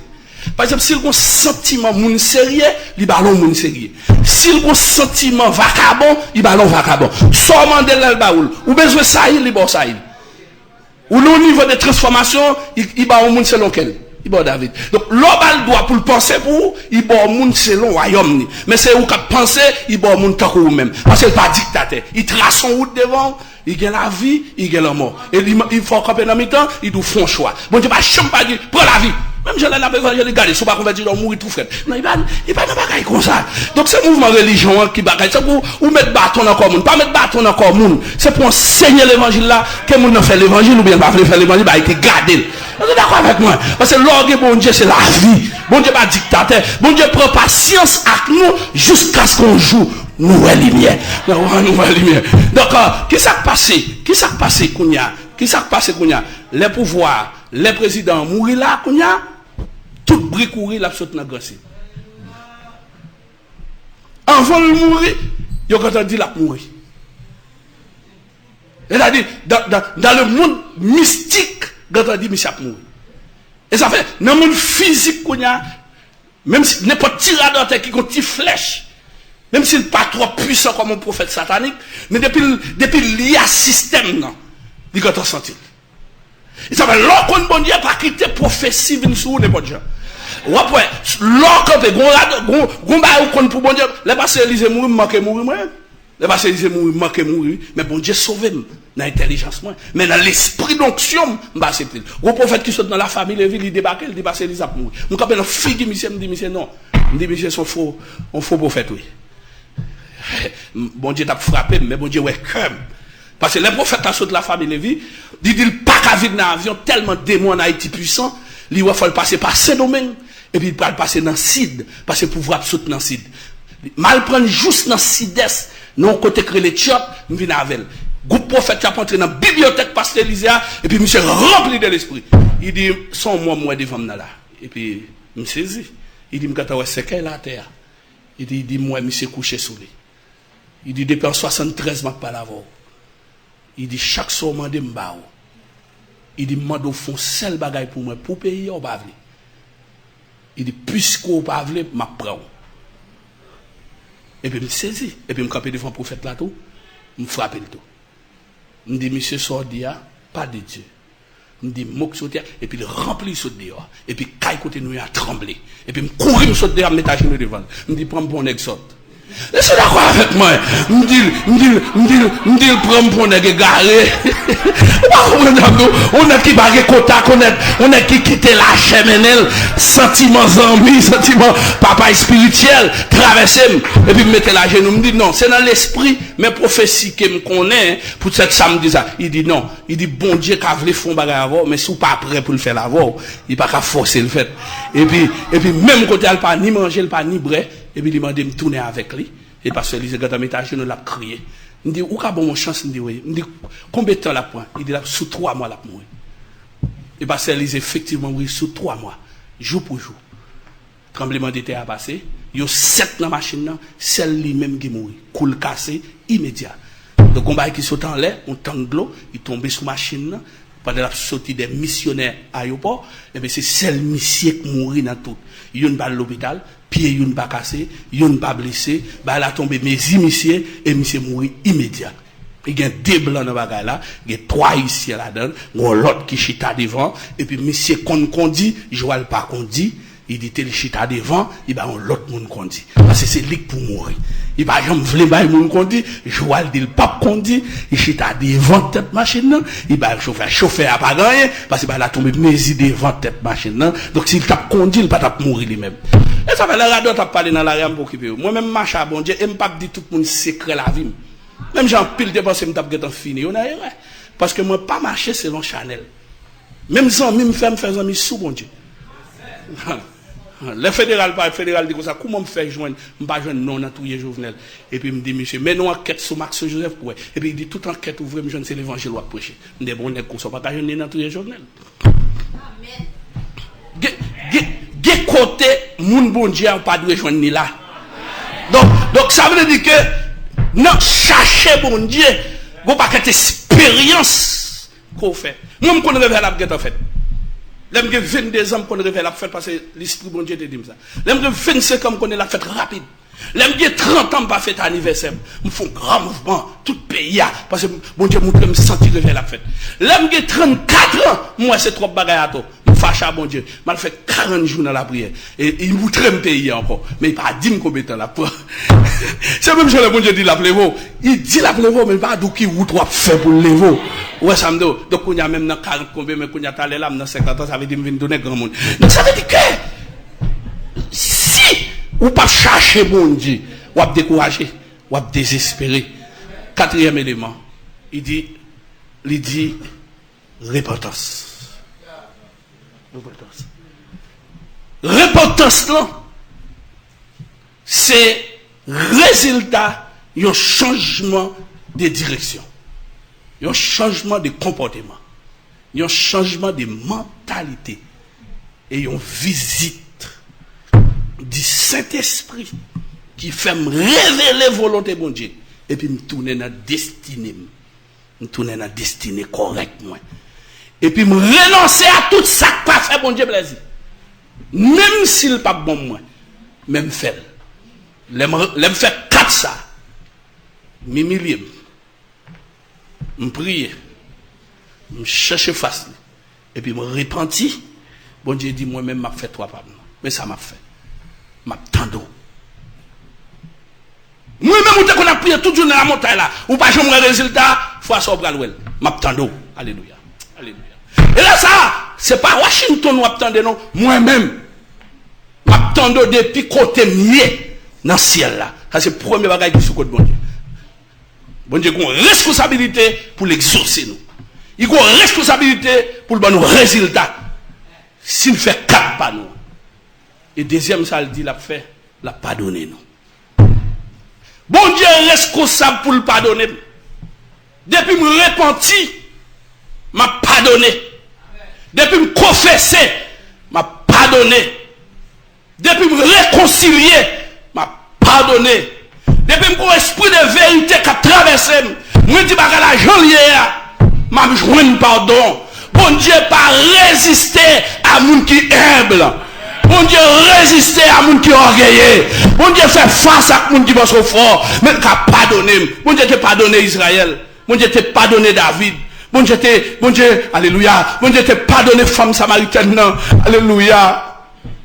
Par exemple, s'il y a un sentiment moun sérieux, il ballon moun sérieux. S'il y a un sentiment vacabon, il ballon vacabon. Seulement de l'elbaoul, ou besoin ça il bon ça il. Ou le niveau de transformation, il ballon moun selon quel. Il bon David. Donc l'obal doit pour le penser pour, il bon moun selon royaume. Mais c'est où qu'a penser, il bon moun tant ou même. Parce qu'il pas dictateur. Il trace son route devant. Il gagne la vie, il gagne la mort. Et il faut camper dans le temps, il doit faire un choix. Bon Dieu, pas dire, prends la vie. Même je l'ai regardé, si on ne va pas convertir, on mourir tout frère. Non, il va pas bagaille comme ça. Donc c'est un mouvement religion qui bagaille. C'est pour mettre bâton dans le corps. Pas mettre bâton dans le corps. C'est pour enseigner l'évangile là, que moun n'a fait l'évangile ou bien pas faire l'évangile, bah, il été gardé. Vous êtes d'accord avec moi? Parce que l'orgue, bon Dieu, c'est la vie. Bon Dieu, pas dictateur. Bon Dieu prend patience avec nous jusqu'à ce qu'on joue nouvelle lumière. Nouvelle lumière. Donc, qu'est-ce qui s'est passé? Qu'est-ce qui s'est passé, Kounia? Qu'est-ce qui s'est passé, Kounia? Les pouvoirs, les présidents mourir là, Kounia? Tout brique courir, la saute dans le grand sud. Avant de mourir, il y a quand on dit la mourir. C'est-à-dire, dans le monde mystique, quand on dit Michel mourir. Et ça fait, dans le monde physique, Kounia, même si n'importe tireur qui compte une flèche, même s'il n'est pas trop puissant comme un prophète satanique, mais depuis il y a un système, non, il y a un senti. Et ça fait, l'on bon Dieu pas quitter prophétie sur n'importe quoi. Ou après, l'on quand gon ba ou kon pour bon Dieu, les passé Élysée mourir, manquer mourir moi. Les passé Élysée mourir, manquer mourir, mais bon Dieu sauver moi dans l'intelligence moi, mais dans l'esprit d'onction, m'ba accepter. Ou prophète qui saute dans la famille, il débarque, il dit passé Élysée mourir. Mon capitaine figue monsieur me dit monsieur non. Me dit monsieur sont faux, on faux prophète oui. Bon Dieu t'a frappé, mais bon Dieu ouais cœur. Parce que les prophètes qui sautent de la famille Lévi, dit pas qu'à vivre dans l'avion tellement démon en Haïti puissant, il va falloir passer par ces domaines et puis il va passer dans le Sid, parce que pouvoir sauter dans le Sid. Mal prendre juste dans le Sud-Est, non côté que les Tchop, nous venons avec. Groupe prophète qui a entré dans la bibliothèque pasteur Élisée et puis monsieur rempli de l'esprit. Il dit son moi devant là. Et puis me saisi. Il dit me quand ouais c'est quelle la terre. Il dit moi monsieur couché sous lui. Il dit depuis en 73 m'a pas l'avoir. Il dit chaque soir mandé m'bao. Il dit mando font seul bagaille pour moi pour payer ou pas vle. Il dit puisqu'on pas vle m'a prend. Et puis me saisi et puis me camper devant prophète là tout, me frapper le tout. Me dit monsieur Sordia pas de Dieu. Me dit moque sauter et puis il remplit saute dehors et puis caille côté nous a tremblé et puis me courir me saute dehors mettre à genoux devant. Me dit prends bon nèg saute. Et c'est d'accord avec moi. Me dit prends pour nèg garé. On a qui bague contact, on a qui quitter la cheminelle, sentiment zombie, sentiment papa spirituel, traverser et puis me mettre la genou. Me dit non, c'est dans l'esprit, mais prophétie que me connaît pour cette samedi ça. Il dit non, il dit bon Dieu qu'a voulu faire bagarre avant, mais si ou pas prêt pour le faire avant, il pas qu'à forcer le fait. Et puis même côté elle pas ni manger, elle pas ni boire. Et puis il m'a dit me tourner avec lui. Et parce que il a mis à genoux, l'a crié. Il me dit, où qu'a bon chance? Il me dit, combien de temps la point? Il dit, sous 3 mois la mourir. Et parce que effectivement, oui, sous 3 mois, jour pour jour. Tremblement de terre a passé. Il y a 7 dans la machine, celle lui-même qui mourit. Coule cassé, immédiat. Le combat qui saute en l'air, on tend de l'eau, il tombe sous la machine. Pendant la sortie des missionnaires à l'aéroport, et bien c'est celle monsieur qui mourit dans tout. Il y a une balle à l'hôpital, pied yon pas cassé, yon pas blessé, bah la tombé mes monsieur et monsieur mourir immédiat. Il y a deux blancs dans la là, il y a trois ici là-dedans, l'autre qui chita devant, et puis monsieur qu'on dit, Joël pas qu'on dit, il dit tel chita devant, il va l'autre monde qu'on dit. Parce que c'est lui pour mourir. Il va jamais vouloir bailler monde qu'on dit, Joël dit le pape qu'on dit, il chita devant tête machine là, il va chauffeur a pas gagné, parce qu'il va la tomber mais devant tête machine là, donc s'il tape qu'on dit, il va tape mourir lui-même. Et ça fait la radio t'a parlé dans la rue pour occuper. Moi-même marche à bon Dieu, et m'pas dit tout le monde secret la vie. Même j'en pile dépense me tape getan fini, on a erreur. Parce que moi pas marcher selon Chanel. Même sans me faire amis sous bon Dieu. Le fédéral dit comme ça, comment me faire joindre, m'pas joindre non dans tout Jovenel. Et puis me dit monsieur, mais non enquête sur Max Joseph pour. Et puis il dit toute enquête ouvre me joindre c'est l'évangile ou prêcher. Me dit bon nèg comme ça pas joindre dans tout Jovenel. Amen. Des côté moun bon Dieu pas doit joindre ni là. Donc ça veut dire que non chercher bon Dieu, vous pas qu'être expérience qu'on fait. Moi me connais révèle la en fait. L'aime que 22 ans qu'on révèle la fête parce que l'esprit bon Dieu te dit ça. L'aime que 25 ans qu'on est la fête rapide. L'aime que 30 ans pas fait anniversaire. Me font grand mouvement tout pays parce que bon Dieu montre me sentir révèle la fête. L'aime que 34 ans, moi c'est trop bagaille à tout. Fâche à bon Dieu. Mal fait 40 jours dans la prière. Et il vous traîne pays encore. Mais il pas dit combien de temps la prière. C'est même si le bon Dieu dit la plevo. Il dit la plevo, mais il pas d'où qui vous trois fait pour le levo. Ouais, ça me dit. Donc, on y a même dans 40 combien, mais on y a talé là, dans 50 ans, ça veut dire que je vais donner grand monde. Donc, ça veut dire que, si, ou pas chercher bon Dieu, ou pas décourager, ou pas désespérer. Quatrième élément, il dit, repentance. Repentance là, c'est résultat d'un changement de direction, un changement de comportement, un changement de mentalité et une visite du Saint-Esprit qui fait me révéler la volonté de mon Dieu et puis me tourner dans la destinée, correctement. Et puis me renoncer à tout ça que pas fait bon Dieu plaisir. Même s'il pas bon moi, même fait. L'aime fait 4 ça. M'humilier. Me prier. Me chercher face. Et puis me repentir. Bon Dieu dit moi même m'a fait 3 pas. Mais ça m'a fait. M'a tendo. Moi même où qu'on a prié toute journée dans la montagne là, ou pas jamais résultat, fois ça au bras l'ouel. M'a tendo. Alléluia. Alléluia. Et là, ça, c'est pas Washington ou attendez non, moi-même, m'attendons depuis côté mieux dans le ciel là. Ça, c'est le premier bagage qui est sous côté bon Dieu. Bon Dieu, il a une responsabilité pour l'exaucer nous. Il a une responsabilité pour le bon résultat. S'il fait 4 pas nous. Et deuxième, ça, il dit, la fait, la pardonner nous. Bon Dieu est responsable pour le pardonner. Depuis me repentir, m'a pardonné. Depuis me confesser, m'a pardonné. Depuis me réconcilier, m'a pardonné. Depuis mon esprit de vérité qui a traversé, moi dis pas la janvier, m'a joint pardon. Bon Dieu pas résister à moun qui humble. Bon Dieu résister à moun qui orgueilleux. Bon Dieu fait face à moun qui pense fort, mais qui a pardonné. Bon Dieu t'a pardonné Israël. Bon Dieu t'a pardonné David. Bon Dieu, alléluia. Bon Dieu t'a pardonné femme samaritaine, non. Alléluia.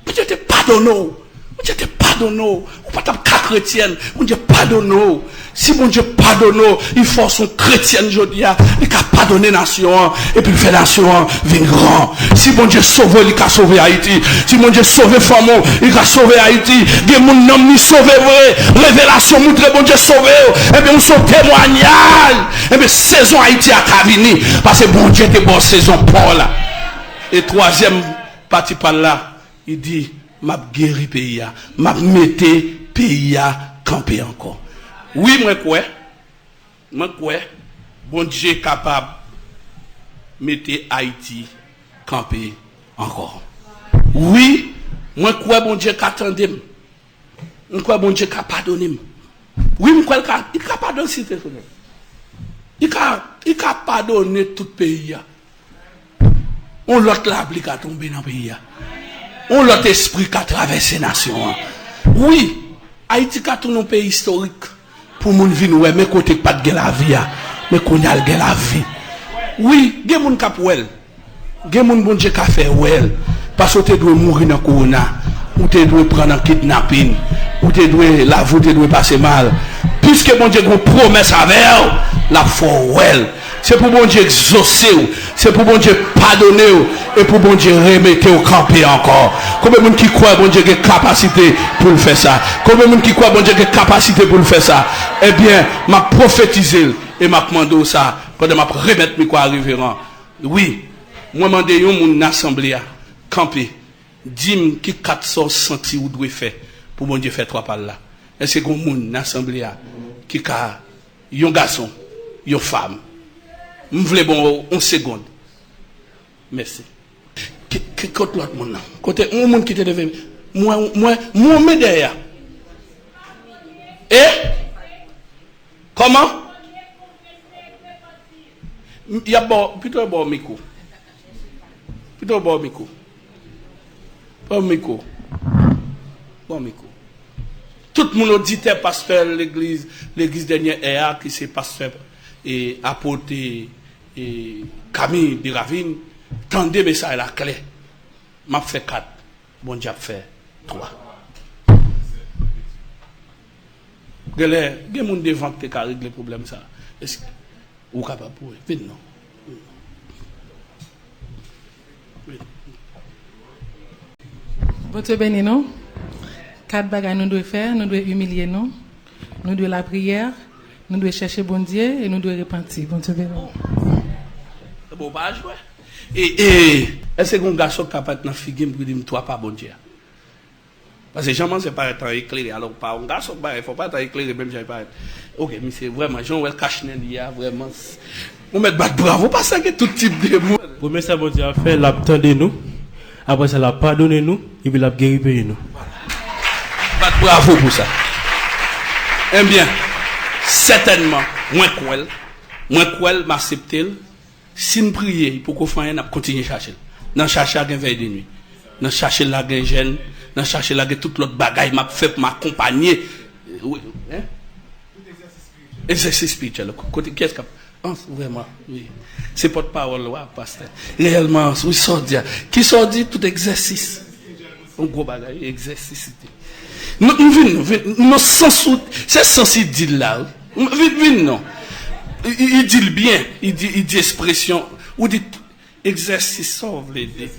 Bon Dieu t'a pardonné. Bon Dieu t'a pardonné. Ou pas ta chrétienne. Bon Dieu pardonne. Si bon Dieu pardonne, il faut son chrétien aujourd'hui. Il a pardonné nation. Et puis fait nation vient grand. Si bon Dieu sauve, il a sauvé Haïti. Si bon Dieu sauve femme, il a sauvé Haïti. Des mon nom ni sauvé vrai. Révélation montre bon Dieu sauvé. Et bien on son témoignage. Et bien saison Haïti a cavini. Parce que bon Dieu était bon saison Paul. Et troisième partie par là, il dit, m'a guéri pays, m'a mette pays à camper encore. Oui, moi quoi, bon Dieu est capable de mettre Haïti camper encore. Oui, moi quoi, bon Dieu qu'attendait, moi quoi, bon Dieu qu'a pardonné. Oui, moi quoi, il a pardonné si c'est il a pardonné tout pays. On l'autre l'applique à tomber dans le pays. On l'autre esprit qui a traversé la nation. Oui, Haïti est un pays historique. Pour moun vin ouais, mais côté pas de la vie, mais qu'on a de la vie. Oui, gen moun kap wel. Gen moun bon Dieu ka fait wel. Parce que tu dois mourir dans corona, ou tu dois prendre un kidnapping, ou tu dois la vous tu dois passer mal. Puisque bon Dieu a une promesse avec la foi well. C'est pour bon Dieu exaucer, c'est pour bon Dieu pardonner et pour bon Dieu remettre au camper encore. Combien de monde qui croit bon Dieu a capacité pour le faire ça? Combien de monde qui croit bon Dieu a capacité pour le faire ça? Eh bien, m'a prophétisé et m'a demandé ça quand m'a remettre mes quoi révérend. Oui, moi demandé yon mon assemblée à camper. Dis-moi qui 400 senti ou doit faire pour bon Dieu faire trois par là. Est-ce que mon assemblée à qui a yon garçon, yon femme. Je voulais bon 11 secondes. Merci. Côté l'autre monde. Côté un monde qui te devait. Moi, me derrière. Et comment? Il y a bon, plutôt bon micro. Plutôt bon micro. Bon micro. Bon micro. Tout le monde dit pasteur l'église dernière qui c'est pasteur et apporter et Camille de Ravine, tendez mais ça est la clé. M'a fait 4, bon Dieu a fait 3. Il y a des gens devant qui ont réglé le problème ça. Est-ce que vous êtes capable pour eux? Non. Bon Dieu béni nous. 4 bagages nous devons faire, nous devons humilier nous devons la prière, nous devons chercher bon Dieu et nous devons repentir. Bon Dieu béni. C'est bon pas jouer. Et est-ce que un garçon capable de faire pour dire toi pas bon Dieu? Parce que jamais c'est pas être éclairé alors pas un garçon il faut pas être éclairé même j'ai pas. OK, mais c'est vraiment Jean-Wel Cachnel il y a vraiment on met bravo parce que tout type de mots. Premier ça bon Dieu a fait l'attendre nous. Après ça l'a pardonné nous et puis l'a guéri nous. Bravo pour ça. Eh bien, certainement, moi m'accepter. Si nous prions pour qu'on fasse rien, continuer à chercher. Dans chercher la veille de nuit. Dans chercher la gêne, dans chercher la toute l'autre bagaille m'a fait m'accompagner. Oui, hein? Exercice spirituel. Côté qu'est-ce que vraiment, oui. C'est porte-parole là, pasteur. Réellement, oui, sorti. Qui sorti tout exercice. Un gros bagaille, exercice. Nous venons sans c'est censé dire là. Non. Il dit le bien, il dit expression, ou dit exercice, ça vous voulez dire.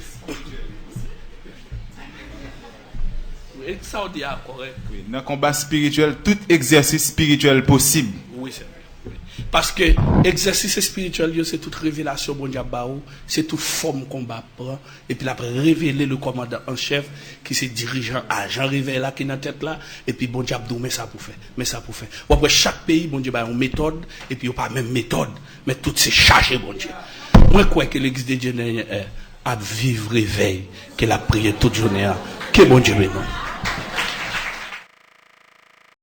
Ça on dit correct. Dans le combat spirituel, tout exercice spirituel possible. Oui, c'est vrai. Parce que exercice spirituel, c'est toute révélation, bon Dieu, c'est toute forme combat prend, et puis après révéler le commandant en chef, qui se dirigeant agent révèle là, qui est dans la tête là, et puis bon Dieu, mais ça pour faire, mais ça pour faire. Ou après chaque pays, bon Dieu, a une méthode, et puis il n'y a pas même méthode, mais tout c'est chargé, bon Dieu. Moi, je crois que l'église de Dieu a vivre réveil, qu'elle a prié toute journée, que bon Dieu bénisse.